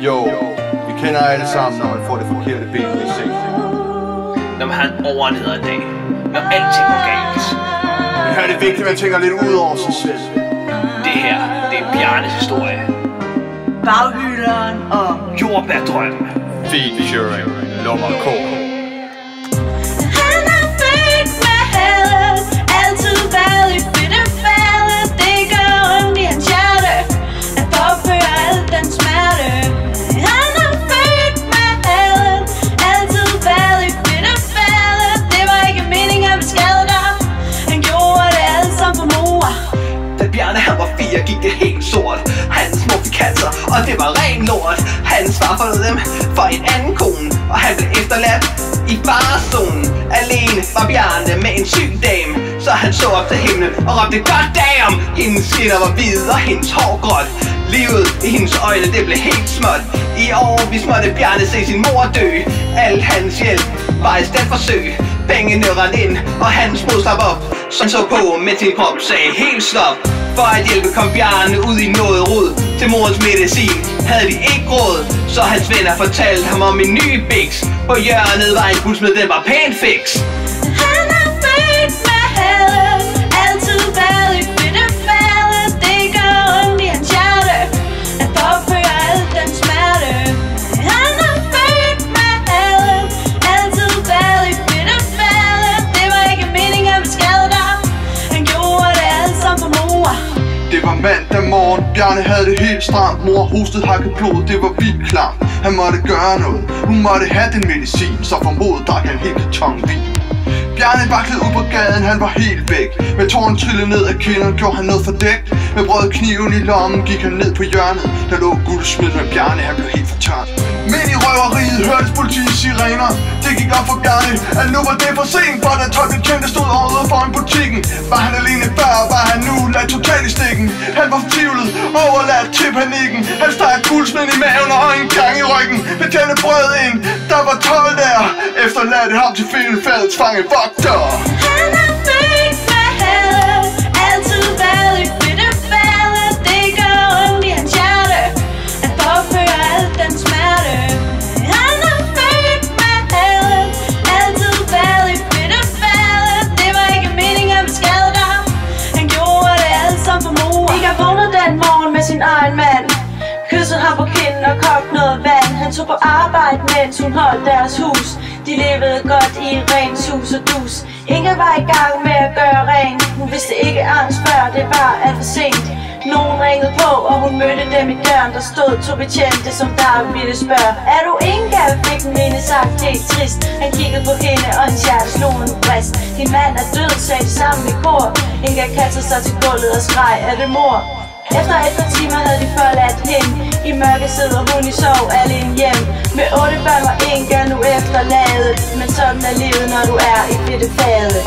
Jo, vi kender alle sammen, når man får det forkerte ben i seng. Når man har en overneder dag. Når alting går galt. Men her er det vigtigt, at man tænker lidt ud over sig selv. Det her, det er Bjarnes historie. Baghylderen og Jordbærdrømmen. Featuring Lummer K. Han er født med hadet, altid været i fedt og faldet. Det gør ondt i hans hjerte, at påføre al den smerte. Han er født med hadet, altid været i fedt og faldet. Det var ikke meningen at skade dig, han gjorde det alt sammen for mor. Da Bjarne han var 4, gik det helt sort. Hans mor fik cancer, og det var ren lort. Hans far forlod dem for en anden kone, og han blev efterladt i farezonen. Alene var Bjarne med en syg dame, så han så op til himlen og råbte goddamn. Hendes skinner var hvide og hendes hår gråt. Livet i hendes øjne, det blev helt småt. I årevis måtte Bjarne se sin mor dø. Al hans hjælp var i stedet forsøg. Pengene rendte ind, og hans mod slap op. Som så på, med sin krop sagde helt stop. For at hjælpe kom Bjarne ud i noget rod. Til morens medicin havde de ikke råd, så hans venner fortalte ham om en ny biks. På hjørnet var en bus med, den var pænt fix. Han er født med hadet, altid været i fedt og faldet. Det gør ondt i hans hjerte, at påføre al den smerte. Han er født med hadet, altid været i fedt og faldet. Det var ikke meningen at skade dig, han gjorde det alt sammen for mor. Det var mandag morgen, Bjarne havde det helt stramt. Mor hostede hakket blod, det var vildt klamt. Han måtte gøre noget, hun måtte have den medicin. Så formodet drak han helt karton vin. Bjarne vaklede ud på gaden, han var helt væk. Med tårn trillede ned af kinderne, gjorde han noget fordækt. Med brød kniven i lommen gik han ned på hjørnet. Der lå guldsmed med Bjarne, han blev helt fortørnet. Midt i røveriet hørtes politiets sirener. Det gik op for Bjarne, at nu var det for sent. For da 12 betjente stod ude foran butikken. Var han alene før, var han nu ladt totalt i stikken. Han var fortvivlet, overladt til panikken. Han stak guldsmeden i maven og en gang i ryggen. Betjente brød ind, der var 12 der. Efterladte ham til filmfældets fange vogter. Han er født med hadet, altid været i fedt og faldet. Det gør ondt i hans hjerte, at påføre al den smerte. Han er født med hadet, altid været i fedt og faldet. Det var ikke meningen at skade dig, han gjorde det alt sammen for mor. Ikke har vågnet den morgen med sin egen mand, kyssede ham på kinden og kogte noget vand. Han tog på arbejde, mens hun holdt deres hus. De levede godt i rent sus og dus. Inga var i gang med at gøre rent. Hun vidste ikke angst før, det var alt for sent. Nogen ringede på, og hun mødte dem i døren. Der stod 2 betjente, som der ville spørge: er du Inga? Fik den ene sagt helt trist. Han kiggede på hende, og hans hjerte slog en brist. Din mand er død, sagde de sammen i kor. Inga kastede sig til gulvet og skreg: er det mor? Efter et par timer havde de forladt hende. I mørke sidder hun i sorg alene hjem. Med 8 børn var Inga nu efterladet. Men sådan er livet, når du er i fedtefadet.